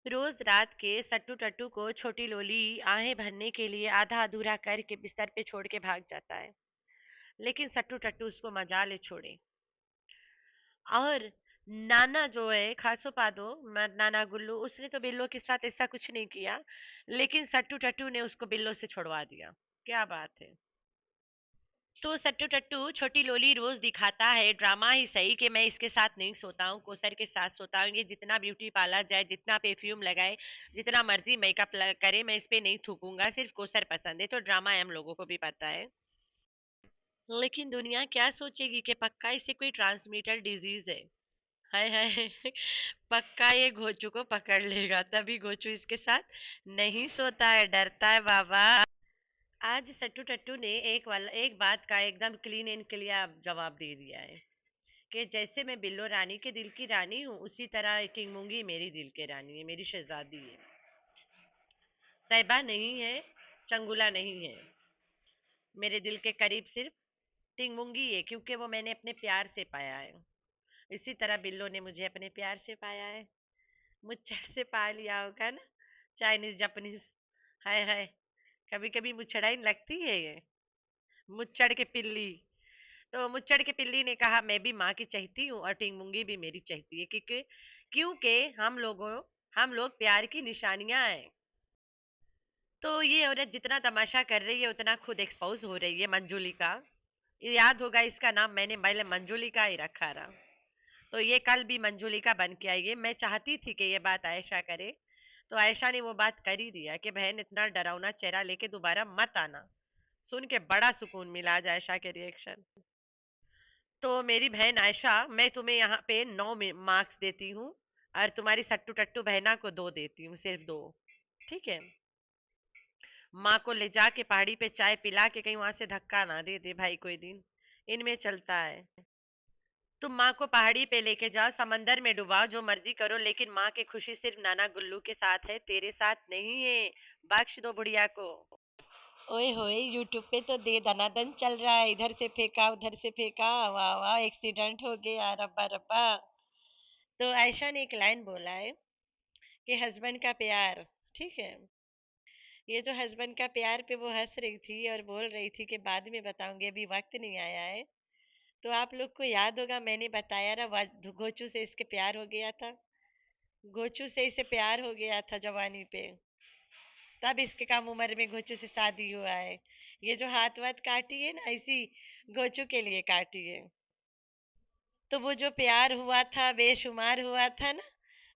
रोज रात के सट्टू टट्टू को छोटी लोली आहें भरने के लिए आधा अधूरा करके बिस्तर पे छोड़ के भाग जाता है। लेकिन सट्टू टट्टू उसको मजाले छोड़े। और नाना जो है खासो पादो, नाना गुल्लू, उसने तो बिल्लो के साथ ऐसा कुछ नहीं किया। लेकिन सट्टू टट्टू ने उसको बिल्लो से छुड़वा दिया। क्या बात है। तो सट्टू टट्टू छोटी लोली रोज दिखाता है, ड्रामा ही सही, कि मैं इसके साथ नहीं सोता हूँ, कोसर के साथ सोता हूँ। ये जितना ब्यूटी पार्लर जाए, जितना परफ्यूम लगाए, जितना मर्जी मेकअप करे, मैं इस पे नहीं थूकूंगा, सिर्फ कोसर पसंद है। तो ड्रामा है, हम लोगों को भी पता है। लेकिन दुनिया क्या सोचेगी कि पक्का इसे कोई ट्रांसमिटर डिजीज है। हाय हाय पक्का ये घोचू को पकड़ लेगा, तभी घोचू इसके साथ नहीं सोता है, डरता है बाबा। आज सट्टू टट्टू ने एक बात का एकदम क्लीन एंड क्लियर जवाब दे दिया है कि जैसे मैं बिल्लो रानी के दिल की रानी हूँ, उसी तरह टिंग मूंगी मेरी दिल की रानी है, मेरी शहजादी है। तैबा नहीं है, चंगुला नहीं है। मेरे दिल के करीब सिर्फ टिंग मूंगी है, क्योंकि वो मैंने अपने प्यार से पाया है। इसी तरह बिल्लो ने मुझे अपने प्यार से पाया है। मुच्छर से पा लिया होगा ना। Chinese Japanese. हाय हाय। कभी कभी मुच्छड़ाई लगती है ये। मुच्छड़ के पिल्ली। तो मुच्छड़ की पिल्ली ने कहा, मैं भी माँ की चाहती हूँ और टिंगमुंगी भी मेरी चाहती है, क्योंकि क्योंकि हम लोग प्यार की निशानियां हैं। तो ये औरत जितना तमाशा कर रही है उतना खुद एक्सपोज हो रही है, मंजुलिका। याद होगा इसका नाम मैंने पहले मंजुलिका ही रखा रहा। तो ये कल भी मंजुलिका बन के आई है। मैं चाहती थी कि ये बात आयशा करे, तो आयशा ने वो बात कर ही दिया कि बहन इतना डरावना चेहरा लेके दोबारा मत आना। सुन के बड़ा सुकून मिला आज आयशा के रिएक्शन। तो मेरी बहन आयशा, मैं तुम्हें यहाँ पे 9 मार्क्स देती हूँ, और तुम्हारी सट्टू टट्टू बहना को 2 देती हूँ, सिर्फ 2। ठीक है। माँ को ले जाके पहाड़ी पे चाय पिला के कहीं वहां से धक्का ना दे दे भाई कोई दिन। इनमें चलता है। तुम माँ को पहाड़ी पे लेके जाओ, समंदर में डुबाओ, जो मर्जी करो, लेकिन माँ की खुशी सिर्फ नाना गुल्लू के साथ है, तेरे साथ नहीं है। बख्श दो बुढ़िया को। ओए होए, यूट्यूब पे तो दे दनादन चल रहा है, इधर से फेंका उधर से फेंका, वाह वाह, एक्सीडेंट हो गया, रब्बा रब्बा। तो आयशा ने एक लाइन बोला है कि हस्बैंड का प्यार। ठीक है। ये जो हस्बैंड का प्यार पे वो हंस रही थी और बोल रही थी कि बाद में बताऊंगी, अभी वक्त नहीं आया है। तो आप लोग को याद होगा, मैंने बताया ना, गोचू से इसके प्यार हो गया था। गोचू से इसे प्यार हो गया था जवानी पे। तब इसके कम उम्र में गोचू से शादी हुआ है। ये जो हाथ वाथ काटी है ना, इसी गोचू के लिए काटी है। तो वो जो प्यार हुआ था, बेशुमार हुआ था ना,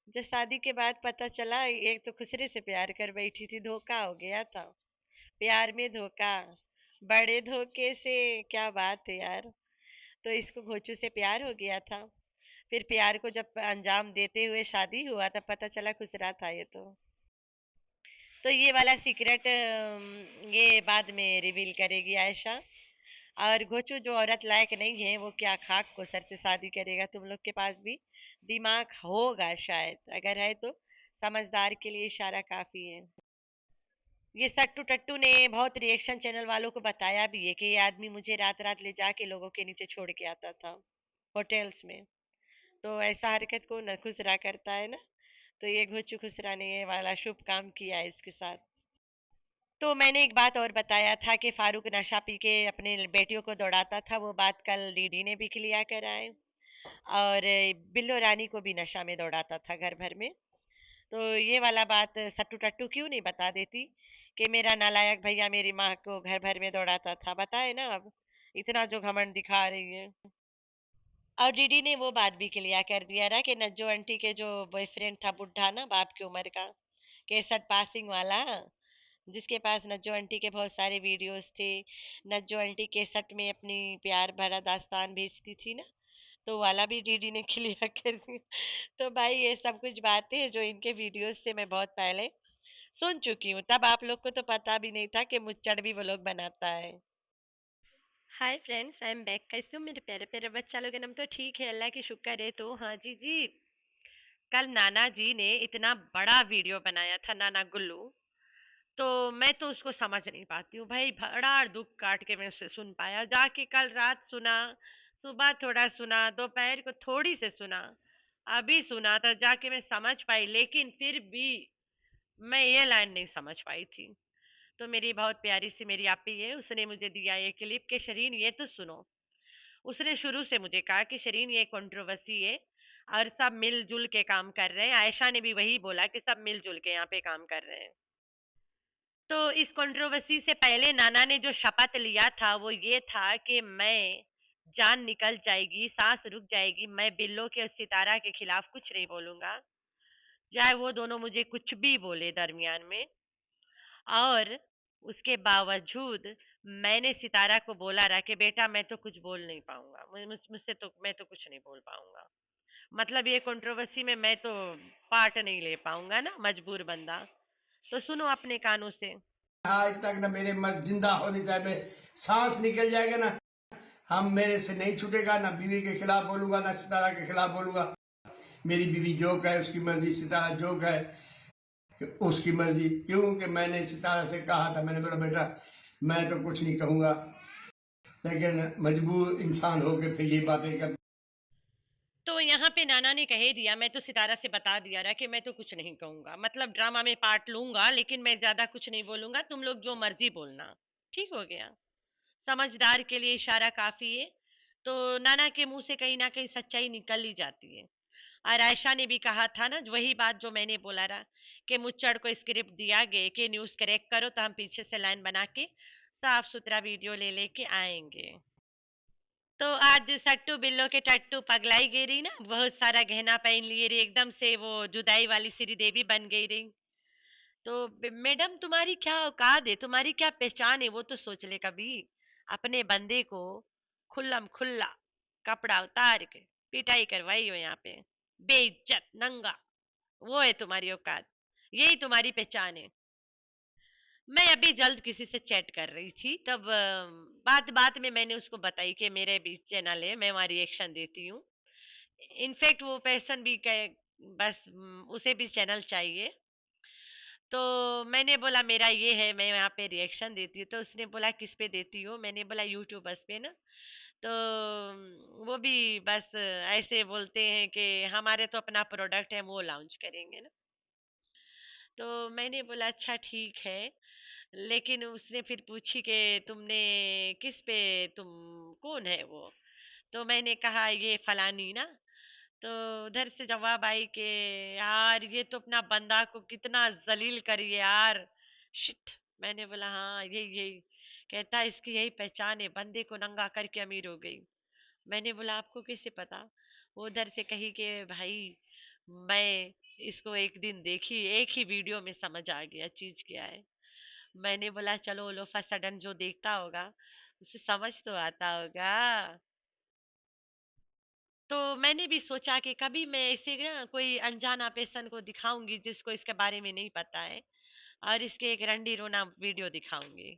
जो शादी के बाद पता चला, एक तो खुसरे से प्यार कर बैठी थी, धोखा हो गया था। प्यार में धोखा, बड़े धोखे से। क्या बात है यार। तो इसको घोचू से प्यार हो गया था। फिर प्यार को जब अंजाम देते हुए शादी हुआ, तब पता चला खुसरा था ये तो ये वाला सीक्रेट ये बाद में रिवील करेगी आयशा। और घोचू जो औरत लायक नहीं है, वो क्या खाक को सर से शादी करेगा। तुम लोग के पास भी दिमाग होगा शायद, अगर है तो समझदार के लिए इशारा काफी है। ये सट्टू टट्टू ने बहुत रिएक्शन चैनल वालों को बताया भी है कि ये आदमी मुझे रात रात ले जाके लोगों के नीचे छोड़ के आता था, होटल्स में। तो ऐसा हरकत को न खुसरा करता है ना। तो ये घोचू खुसरा ने ये वाला शुभ काम किया है इसके साथ। तो मैंने एक बात और बताया था कि फारूक नशा पी के अपने बेटियों को दौड़ाता था, वो बात कल डीडी ने भी क्लियर कराए। और बिल्लो रानी को भी नशा में दौड़ाता था घर भर में। तो ये वाला बात सट्टू टट्टू क्यों नहीं बता देती कि मेरा नालायक भैया मेरी माँ को घर भर में दौड़ाता था। बताए ना अब, इतना जो घमंड दिखा रही है। और डीडी ने वो बात भी क्लियर कर दिया ना कि नज्जो आंटी के जो बॉयफ्रेंड था, बुढ़ा ना, बाप की उम्र का, केसट पासिंग वाला, जिसके पास नज्जो आंटी के बहुत सारे वीडियोस थे। नज्जो आंटी केसट में अपनी प्यार भरा दास्तान भेजती थी ना, तो वाला भी डीडी ने क्लियर कर दिया। तो भाई ये सब कुछ बातें हैं जो इनके वीडियोस से मैं बहुत पहले सुन चुकी हूँ। तब आप लोग को तो पता भी नहीं था कि मुच्चड़ भी वो लोग बनाता है। Hi friends, I am back. कैसे हो मेरे प्यारे प्यारे बच्चा लोग? हम तो ठीक है, अल्लाह की शुक्र है। तो हाँ जी जी, कल नाना जी ने इतना बड़ा वीडियो बनाया था, नाना गुल्लू। तो मैं तो उसको समझ नहीं पाती हूँ भाई, बड़ा दुख काट के मैं उसे सुन पाया। जाके कल रात सुना, सुबह थोड़ा सुना, दोपहर को थोड़ी से सुना। अभी सुना था जाके मैं समझ पाई, लेकिन फिर भी मैं ये लाइन नहीं समझ पाई थी। तो मेरी बहुत प्यारी सी मेरी आपी है, उसने मुझे दिया ये क्लिप के शरीन ये तो सुनो। उसने शुरू से मुझे कहा कि शरीन ये कंट्रोवर्सी है और सब मिलजुल के काम कर रहे हैं। आयशा ने भी वही बोला कि सब मिलजुल के यहाँ पे काम कर रहे हैं। तो इस कंट्रोवर्सी से पहले नाना ने जो शपथ लिया था वो ये था कि मैं जान निकल जाएगी, सांस रुक जाएगी, मैं बिल्लो के और सितारा के खिलाफ कुछ नहीं बोलूंगा, चाहे वो दोनों मुझे कुछ भी बोले दरमियान में। और उसके बावजूद मैंने सितारा को बोला रहा कि बेटा मैं तो कुछ बोल नहीं पाऊंगा, मुझसे तो मैं तो कुछ नहीं बोल पाऊंगा। मतलब ये कंट्रोवर्सी में मैं तो पार्ट नहीं ले पाऊंगा ना, मजबूर बंदा। तो सुनो अपने कानों से। आज तक ना मेरे मर जिंदा होने टाइम में सांस निकल जाएगा ना, हम मेरे से नहीं छूटेगा। ना बीवी के खिलाफ बोलूंगा, ना सितारा के खिलाफ बोलूंगा। मेरी बीवी जोक है, उसकी मर्जी, सितारा जोक है, उसकी मर्जी। क्यों कि मैंने सितारा से कहा था, मैंने बोला बेटा मैं तो कुछ नहीं कहूंगा, लेकिन मजबूर इंसान होकर फिर ये बातें कर। तो यहाँ पे नाना ने कह दिया, मैं तो सितारा से बता दिया रहा कि मैं तो कुछ नहीं कहूंगा, मतलब ड्रामा में पार्ट लूंगा लेकिन मैं ज्यादा कुछ नहीं बोलूंगा, तुम लोग जो मर्जी बोलना। ठीक हो गया। समझदार के लिए इशारा काफी है। तो नाना के मुंह से कहीं ना कहीं सच्चाई निकल ही जाती है। और आयशा ने भी कहा था ना वही बात जो मैंने बोला रहा, कि मुच्चड़ को स्क्रिप्ट दिया गया कि न्यूज करेक्ट करो, तो हम पीछे से लाइन बना के साफ सुथरा वीडियो ले लेके आएंगे। तो आज सट्टू बिल्लो के टट्टू पगलाई गई रही ना, बहुत सारा गहना पहन लिए रही, एकदम से वो जुदाई वाली श्री देवी बन गई रही। तो मैडम तुम्हारी क्या औकात है, तुम्हारी क्या पहचान है, वो तो सोच ले कभी। अपने बंदे को खुल्लम खुल्ला कपड़ा उतार के पिटाई करवाई हो यहाँ पे, बेइज्जत नंगा। वो है तुम्हारी औकात, यही तुम्हारी पहचान है। मैं अभी जल्द किसी से चैट कर रही थी, तब बात बात में मैंने उसको बताई कि मेरे भी चैनल है, मैं वहाँ रिएक्शन देती हूँ। इनफैक्ट वो पर्सन भी कहे बस उसे भी चैनल चाहिए। तो मैंने बोला मेरा ये है, मैं यहाँ पे रिएक्शन देती हूँ। तो उसने बोला किस पे देती हो, मैंने बोला यूट्यूबर्स पे ना। तो वो भी बस ऐसे बोलते हैं कि हमारे तो अपना प्रोडक्ट है वो लॉन्च करेंगे ना। तो मैंने बोला अच्छा ठीक है। लेकिन उसने फिर पूछी कि तुमने किस पे, तुम कौन है वो। तो मैंने कहा ये फलानी ना। तो उधर से जवाब आई कि यार ये तो अपना बंदा को कितना जलील करी है यार। शिट। मैंने बोला हाँ यही यही। कहता है इसकी यही पहचान है, बंदे को नंगा करके अमीर हो गई। मैंने बोला आपको कैसे पता। वो उधर से कही कि भाई मैं इसको एक दिन देखी, एक ही वीडियो में समझ आ गया चीज क्या है। मैंने बोला चलो लोफा सडन जो देखता होगा उसे समझ तो आता होगा। तो मैंने भी सोचा कि कभी मैं ऐसे ना कोई अनजाना पेशन को दिखाऊंगी जिसको इसके बारे में नहीं पता है, और इसके एक रंडी रोना वीडियो दिखाऊंगी।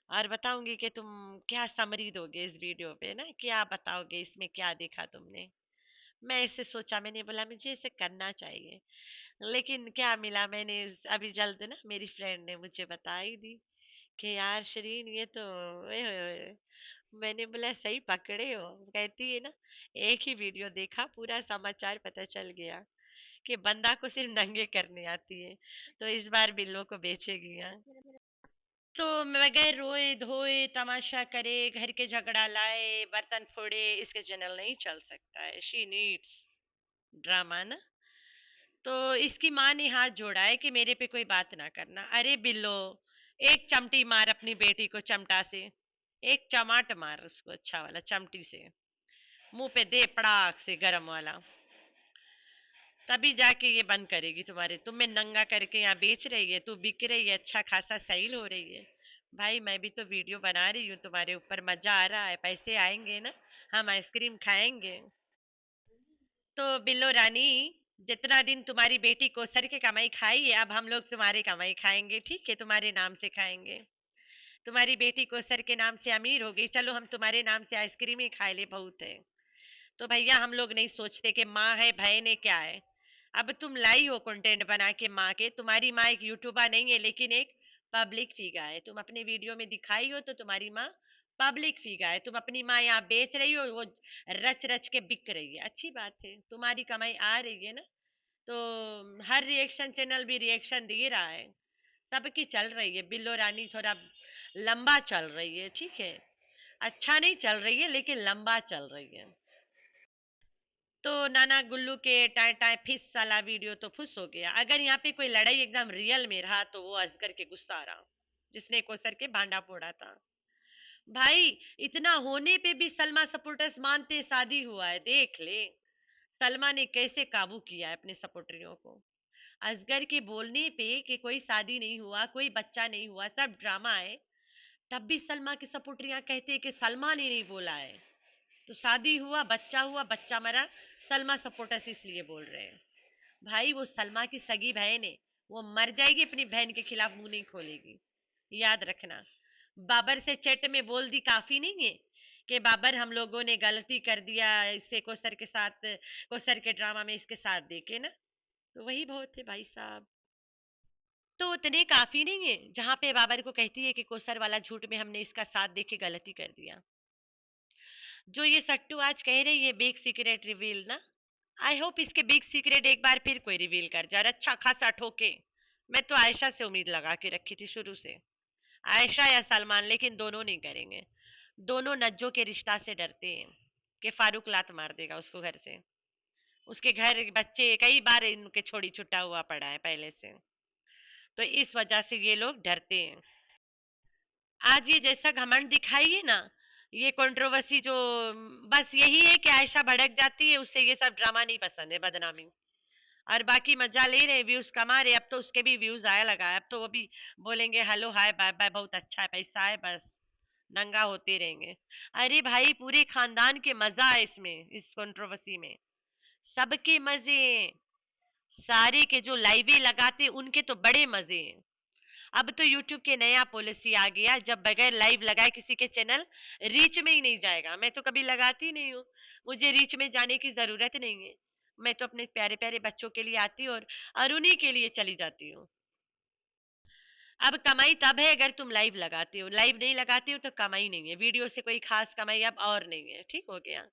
और बताऊंगी कि तुम क्या समरी दोगे इस वीडियो पे ना, क्या बताओगे इसमें क्या देखा तुमने। मैं ऐसे सोचा, मैंने बोला मुझे ऐसे करना चाहिए। लेकिन क्या मिला, मैंने अभी जल्द ना मेरी फ्रेंड ने मुझे बता ही दी कि यार शरीन ये तो ओए होए होए। मैंने बोला सही पकड़े हो। कहती है ना एक ही वीडियो देखा पूरा समाचार पता चल गया कि बंदा को सिर्फ नंगे करने आती है, तो इस बार बिल्लो को बेचेगी यहाँ। तो बगैर रोए धोए तमाशा करे घर के झगड़ा लाए बर्तन फोड़े इसके चैनल नहीं चल सकता है। शी नीड्स ड्रामा ना। तो इसकी माँ ने हाथ जोड़ा है कि मेरे पे कोई बात ना करना। अरे बिल्लो, एक चमटी मार अपनी बेटी को चमटा से, एक चमाट मार उसको अच्छा वाला चमटी से, मुंह पे दे पड़ाक से गरम वाला। तभी जाके ये बंद करेगी तुम्हारे, तुम्हें नंगा करके यहाँ बेच रही है, तू बिक रही है, अच्छा खासा सेल हो रही है। भाई मैं भी तो वीडियो बना रही हूँ तुम्हारे ऊपर, मजा आ रहा है, पैसे आएंगे ना, हम आइसक्रीम खाएंगे। तो बिल्लो रानी, जितना दिन तुम्हारी बेटी कोसर के कमाई खाई है अब हम लोग तुम्हारी कमाई खाएंगे, ठीक है, तुम्हारे नाम से खाएंगे। तुम्हारी बेटी कोसर के नाम से अमीर हो गई, चलो हम तुम्हारे नाम से आइसक्रीम ही खा ले, बहुत है। तो भैया हम लोग नहीं सोचते कि माँ है बहन है क्या है। अब तुम लाई हो कंटेंट बना के माँ के, तुम्हारी माँ एक यूट्यूबर नहीं है लेकिन एक पब्लिक फिगर है, तुम अपने वीडियो में दिखाई हो तो तुम्हारी माँ पब्लिक फिगर है, तुम अपनी माँ यहाँ बेच रही हो, वो रच रच के बिक रही है, अच्छी बात है, तुम्हारी कमाई आ रही है ना। तो हर रिएक्शन चैनल भी रिएक्शन दे रहा है, सबकी चल रही है। बिल्लो रानी थोड़ा लंबा चल रही है, ठीक है, अच्छा नहीं चल रही है लेकिन लंबा चल रही है। तो नाना गुल्लू के टाइ टाइ फिस वाला वीडियो तो फुस हो गया। अगर यहाँ पे कोई लड़ाई एकदम रियल में रहा तो वो असगर के गुस्सा रहा, जिसने कोसर के भांडा फोड़ा था। भाई, इतना होने पे भी सलमा सपोर्टर्स मानते शादी हुआ है, देख ले सलमा ने कैसे काबू किया है अपने सपोर्टरियों को। असगर के बोलने पे कि कोई शादी नहीं हुआ, कोई बच्चा नहीं हुआ, सब ड्रामा है, तब भी सलमा के सपोर्टरियां कहते हैं कि सलमा ने नहीं बोला है। तो शादी हुआ, बच्चा मरा, सलमा सपोर्टर्स इसलिए बोल रहे हैं। भाई, वो सलमा की सगी बहन है, वो मर जाएगी अपनी बहन के खिलाफ मुंह नहीं खोलेगी, याद रखना। बाबर से चैट में बोल दी काफी नहीं है कि बाबर हम लोगों ने गलती कर दिया इससे, कोसर के साथ, कोसर के ड्रामा में इसके साथ देके ना। तो वही बहुत है भाई साहब। तो उतने काफी नहीं है जहां पे बाबर को कहती है कि कोसर वाला झूठ में हमने इसका साथ देके गलती कर दिया। जो ये सट्टू आज कह रही है बिग सीक्रेट रिवील ना, आई होप इसके बिग सीक्रेट एक बार फिर कोई रिवील कर जाए, और अच्छा खासा ठोके। मैं तो आयशा से उम्मीद लगा के रखी थी शुरू से, आयशा या सलमान, लेकिन दोनों नहीं करेंगे। दोनों नज्जो के रिश्ता से डरते हैं कि फारूक लात मार देगा उसको घर से। उसके घर बच्चे कई बार इनके छोड़ी छुट्टा हुआ पड़ा है पहले से, तो इस वजह से ये लोग डरते हैं। आज ये जैसा घमंड दिखाई है ना, ये कंट्रोवर्सी जो, बस यही है कि आयशा भड़क जाती है, उससे ये सब ड्रामा नहीं पसंद है, बदनामी। और बाकी मजा ले रहे, व्यूज कमा रहे, अब तो उसके भी व्यूज आया लगा है, अब तो वो भी बोलेंगे हेलो हाय बाय बाय, बहुत अच्छा है, पैसा है, बस नंगा होते रहेंगे। अरे भाई, पूरे खानदान के मजा है इसमें, इस कंट्रोवर्सी में सबके मजे हैं। सारे के जो लाइवे लगाते उनके तो बड़े मजे हैं। अब तो यूट्यूब के नया पॉलिसी आ गया, जब बगैर लाइव लगाए किसी के चैनल रीच में ही नहीं जाएगा। मैं तो कभी लगाती नहीं हूँ, मुझे रीच में जाने की जरूरत नहीं है। मैं तो अपने प्यारे प्यारे बच्चों के लिए आती हूँ और उन्हीं के लिए चली जाती हूँ। अब कमाई तब है अगर तुम लाइव लगाती हो, लाइव नहीं लगाती हो तो कमाई नहीं है, वीडियो से कोई खास कमाई अब और नहीं है, ठीक हो गया।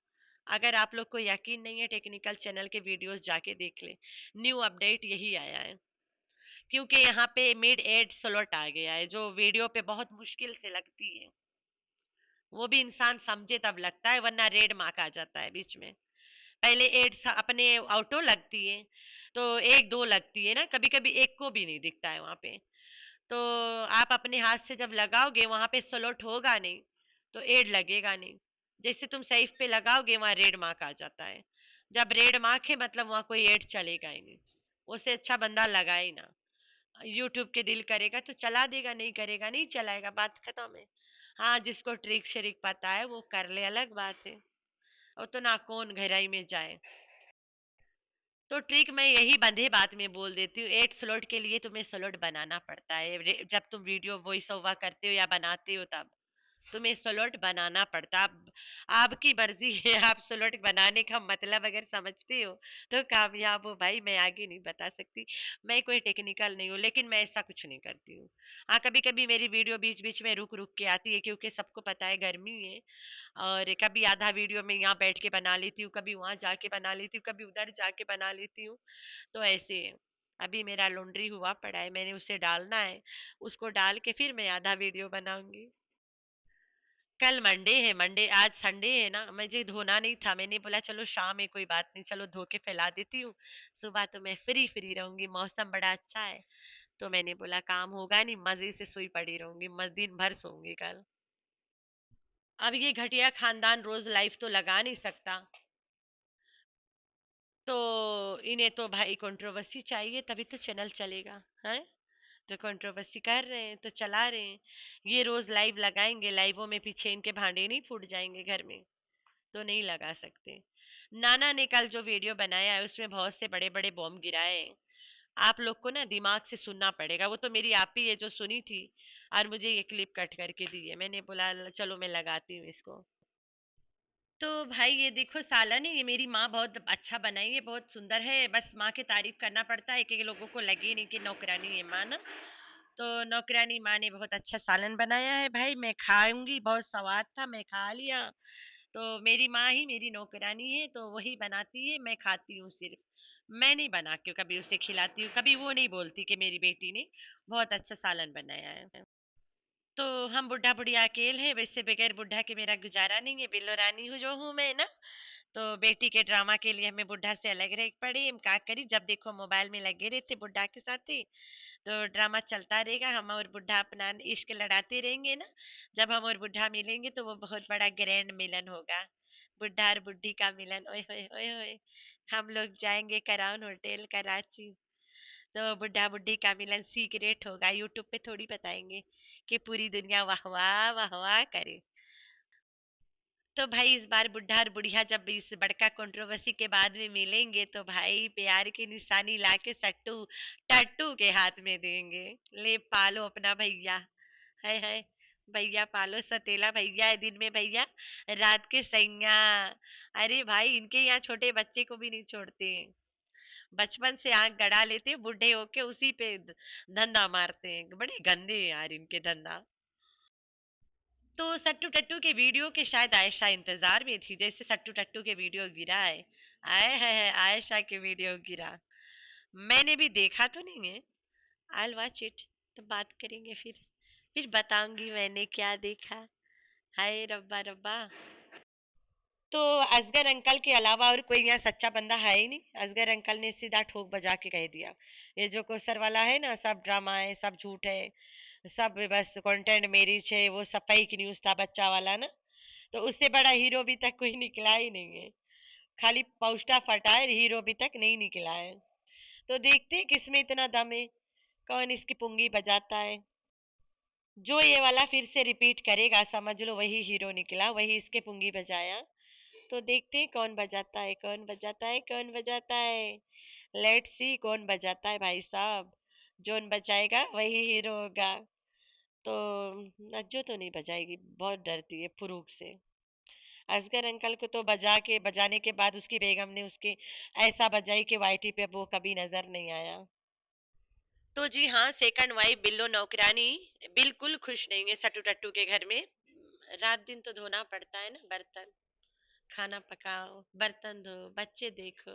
अगर आप लोग को यकीन नहीं है, टेक्निकल चैनल के वीडियोस जाके देख ले, न्यू अपडेट यही आया है। क्योंकि यहाँ पे मिड एड स्लॉट आ गया है, जो वीडियो पे बहुत मुश्किल से लगती है, वो भी इंसान समझे तब लगता है, वरना रेड मार्क आ जाता है बीच में। पहले एड्स अपने ऑटो लगती है, तो एक दो लगती है ना, कभी कभी एक को भी नहीं दिखता है वहां पे। तो आप अपने हाथ से जब लगाओगे वहां पे स्लॉट होगा नहीं, तो एड लगेगा नहीं। जैसे तुम सेफ पे लगाओगे वहां रेड मार्क आ जाता है। जब रेड मार्क है मतलब वहां कोई एड चलेगा ही नहीं, उससे अच्छा बंदा लगाए ही ना। यूट्यूब के दिल करेगा तो चला देगा, नहीं करेगा नहीं चलाएगा, बात खत्म है। हाँ, जिसको ट्रिक शरीक पता है वो कर ले, अलग बात है। और तो ना कौन गहराई में जाए। तो ट्रिक मैं यही बंधे बात में बोल देती हूँ, एक स्लॉट के लिए तुम्हें स्लॉट बनाना पड़ता है, जब तुम वीडियो वॉइस ओवर करते हो या बनाते हो तब तुम्हें स्लॉट बनाना पड़ता। अब आपकी मर्जी है, आप स्लॉट बनाने का मतलब अगर समझते हो तो कामयाब हो भाई, मैं आगे नहीं बता सकती। मैं कोई टेक्निकल नहीं हूँ, लेकिन मैं ऐसा कुछ नहीं करती हूँ। हाँ, कभी कभी मेरी वीडियो बीच बीच में रुक रुक के आती है, क्योंकि सबको पता है गर्मी है। और कभी आधा वीडियो में यहाँ बैठ के बना लेती हूँ, कभी वहां जाके बना लेती हूँ, कभी उधर जाके बना लेती हूँ। तो ऐसे है। अभी मेरा लॉन्ड्री हुआ पड़ा है, मैंने उसे डालना है, उसको डाल के फिर मैं आधा वीडियो बनाऊंगी। कल मंडे है, मंडे, आज संडे है ना, मुझे धोना नहीं था, मैंने बोला चलो शाम है, कोई बात नहीं, चलो धो के फैला देती हूँ। सुबह तो मैं फ्री फ्री रहूंगी, मौसम बड़ा अच्छा है, तो मैंने बोला काम होगा नहीं, मजे से सोई पड़ी रहूंगी, दिन भर सोऊंगी कल। अब ये घटिया खानदान रोज लाइफ तो लगा नहीं सकता, तो इन्हें तो भाई कंट्रोवर्सी चाहिए तभी तो चैनल चलेगा है। तो कंट्रोवर्सी कर रहे हैं तो चला रहे हैं। ये रोज लाइव लगाएंगे, लाइवों में पीछे इनके भांडे नहीं फूट जाएंगे घर में, तो नहीं लगा सकते। नाना ने कल जो वीडियो बनाया है उसमें बहुत से बड़े बड़े बॉम्ब गिराए हैं। आप लोग को ना दिमाग से सुनना पड़ेगा, वो तो मेरी आप ही है जो सुनी थी और मुझे ये क्लिप कट करके दी है, मैंने बोला चलो मैं लगाती हूँ इसको। तो भाई ये देखो सालन है, ये मेरी माँ बहुत अच्छा बनाई है, बहुत सुंदर है, बस माँ की तारीफ करना पड़ता है कि लोगों को लगे नहीं कि नौकरानी है माँ ना। तो नौकरानी माँ ने बहुत अच्छा सालन बनाया है भाई, मैं खाऊंगी, बहुत स्वाद था, मैं खा लिया। तो मेरी माँ ही मेरी नौकरानी है, तो वही बनाती है, मैं खाती हूँ सिर्फ। मैं नहीं बना के कभी उसे खिलाती हूँ, कभी वो नहीं बोलती कि मेरी बेटी ने बहुत अच्छा सालन बनाया है। तो हम बुढ़ा बुढ़िया अकेले हैं, वैसे बगैर बुढ़ा के मेरा गुजारा नहीं है, बिल्लो रानी हूँ जो हूँ मैं ना। तो बेटी के ड्रामा के लिए हमें बुढ़ा से अलग रह पड़ी, हम क्या करी, जब देखो मोबाइल में लगे रहते बुढ़ा के साथ ही। तो ड्रामा चलता रहेगा, हम और बुढ़ा अपना इश्क लड़ाते रहेंगे ना। जब हम और बुढ़ा मिलेंगे तो वो बहुत बड़ा ग्रैंड मिलन होगा, बुढ़ा और बुढ़ी का मिलन, ओए होए ओए होए। हम लोग जाएंगे कराउन होटल कराची, तो बुढ़ा बुढ़ी का मिलन सीक्रेट होगा, यूट्यूब पे थोड़ी बताएंगे कि पूरी दुनिया वाह वाह वाह वाह करे। तो भाई इस बार बुढ़ा और बुढ़िया जब इस बड़का कंट्रोवर्सी के बाद में मिलेंगे तो भाई प्यार की निशानी लाके सट्टू टट्टू के हाथ में देंगे। ले पालो अपना भैया, है भैया पालो, सतेला भैया है दिन में भैया, रात के सैया। अरे भाई इनके यहाँ छोटे बच्चे को भी नहीं छोड़ते, बचपन से आंख गड़ा लेते, बूढ़े होके उसी पे धंधा मारते हैं, बड़े गंदे हैं यार इनके धंधा। तो सट्टू टट्टू के वीडियो के शायद आयशा इंतजार में थी, जैसे सट्टू टट्टू के वीडियो गिरा है, आए है आयशा के वीडियो गिरा। मैंने भी देखा तो नहीं है, आई वॉच इट, तो बात करेंगे फिर बताऊंगी मैंने क्या देखा। हाय रब्बा रब्बा। तो असगर अंकल के अलावा और कोई यहाँ सच्चा बंदा है ही नहीं, असगर अंकल ने सीधा ठोक बजा के कह दिया ये जो कोसर वाला है ना, सब ड्रामा है, सब झूठ है, सब बस कंटेंट मेरिज है, वो सब फेक न्यूज था बच्चा वाला ना। तो उससे बड़ा हीरो अभी तक कोई निकला ही नहीं है, खाली पौस्टा फटा है, हीरो अभी तक नहीं निकला है। तो देखते हैं किसमें इतना दम है, कौन इसकी पुंगी बजाता है। जो ये वाला फिर से रिपीट करेगा समझ लो वही हीरो निकला, वही इसके पुंगी बजाया। तो देखते हैं कौन बजाता है, कौन बजाता है, कौन बजाता है। लेट्स सी कौन बजाता है भाई साहब, जोन बजाएगा वही हीरो होगा। तो नज्जो तो नहीं बजाएगी, बहुत डरती है फुरूक से। असगर अंकल को तो बजाने के बाद उसकी बेगम ने उसके ऐसा बजाई कि वाईटी पे वो कभी नजर नहीं आया। तो जी हाँ, सेकंड वाइफ बिल्लो नौकरानी बिल्कुल खुश नहीं है सट्टू टट्टू के घर में। रात दिन तो धोना पड़ता है ना बर्तन, खाना पकाओ, बर्तन धो, बच्चे देखो,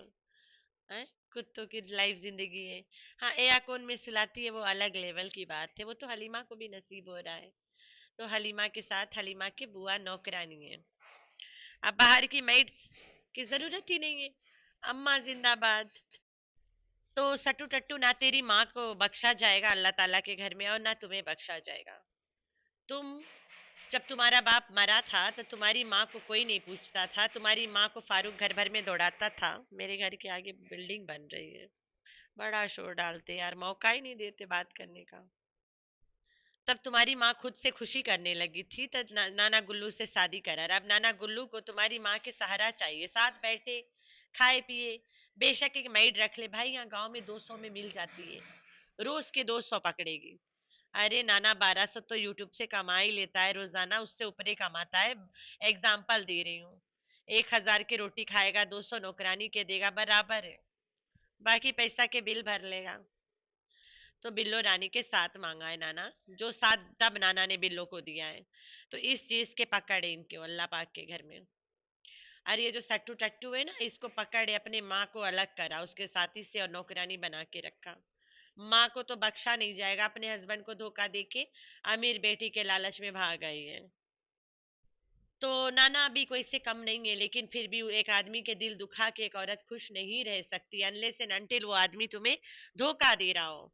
हैं, कुत्तों की लाइफ जिंदगी है। हाँ एया कौन में सुलाती है वो अलग लेवल की बात है, वो तो हलीमा को भी नसीब हो रहा है। तो हलीमा के साथ हलीमा की बुआ नौकरानी है, अब बाहर की मेड्स की जरूरत ही नहीं है। अम्मा जिंदाबाद। तो सट्टू टट्टू ना तेरी माँ को बख्शा जाएगा अल्लाह ताला के घर में और ना तुम्हें बख्शा जाएगा। तुम जब तुम्हारा बाप मरा था तो तुम्हारी माँ को कोई नहीं पूछता था, तुम्हारी माँ को फारूक घर भर में दौड़ाता था। मेरे घर के आगे बिल्डिंग बन रही है, बड़ा शोर डालते यार, मौका ही नहीं देते बात करने का। तब तुम्हारी माँ खुद से खुशी करने लगी थी, तब नाना गुल्लू से शादी करा, अब नाना गुल्लू को तुम्हारी माँ के सहारा चाहिए, साथ बैठे खाए पिए। बेशक एक मेड रख ले भाई, यहाँ गांव में 200 में मिल जाती है, रोज के 200 पकड़ेगी। अरे नाना 1200 तो यूट्यूब से कमा ही लेता है रोजाना, उससे ऊपर ही कमाता है। एग्जाम्पल दे रही हूँ, 1000 की रोटी खाएगा, 200 नौकरानी के देगा, बराबर है। बाकी पैसा के बिल भर लेगा। तो बिल्लो रानी के साथ मांगा है नाना, जो साथ तब नाना ने बिल्लो को दिया है। तो इस चीज के पकड़ है इनके अल्लाह पाक के घर में। और ये जो सट्टू टट्टू है ना, इसको पकड़े अपने माँ को अलग करा उसके साथी से और नौकरानी बना के रखा। माँ को तो बख्शा नहीं जाएगा, अपने हस्बैंड को धोखा देके अमीर बेटी के लालच में भाग गई है। तो नाना अभी कोई से कम नहीं है, लेकिन फिर भी एक आदमी के दिल दुखा के एक औरत खुश नहीं रह सकती अनलेस एंड अनटिल वो आदमी तुम्हें धोखा दे रहा हो।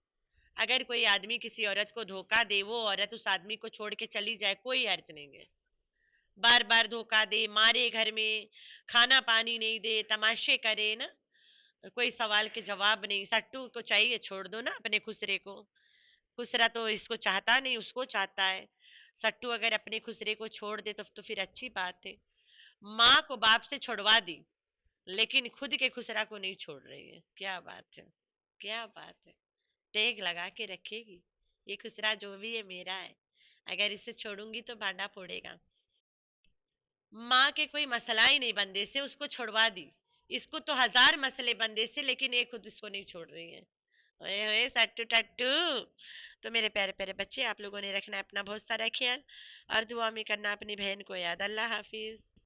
अगर कोई आदमी किसी औरत को धोखा दे, वो औरत उस आदमी को छोड़ के चली जाए, कोई अर्ज नहीं है। बार बार धोखा दे, मारे घर में, खाना पानी नहीं दे, तमाशे करे ना, कोई सवाल के जवाब नहीं। सट्टू को चाहिए छोड़ दो ना अपने खुसरे को, खुसरा तो इसको चाहता नहीं, उसको चाहता है। सट्टू अगर अपने खुसरे को छोड़ दे तो फिर अच्छी बात है। माँ को बाप से छुड़वा दी, लेकिन खुद के खुसरा को नहीं छोड़ रही है, क्या बात है, क्या बात है। टेग लगा के रखेगी, ये खुसरा जो भी है मेरा है, अगर इसे छोड़ूंगी तो भांडा फोड़ेगा। माँ के कोई मसला ही नहीं बंदे से, उसको छुड़वा दी। इसको तो 1000 मसले बंदे से, लेकिन ये खुद इसको नहीं छोड़ रही है। ओए होए सट्टू टट्टू, तो मेरे प्यारे प्यारे बच्चे, आप लोगों ने रखना है अपना बहुत सारा ख्याल और दुआ में करना अपनी बहन को याद। अल्लाह हाफिज।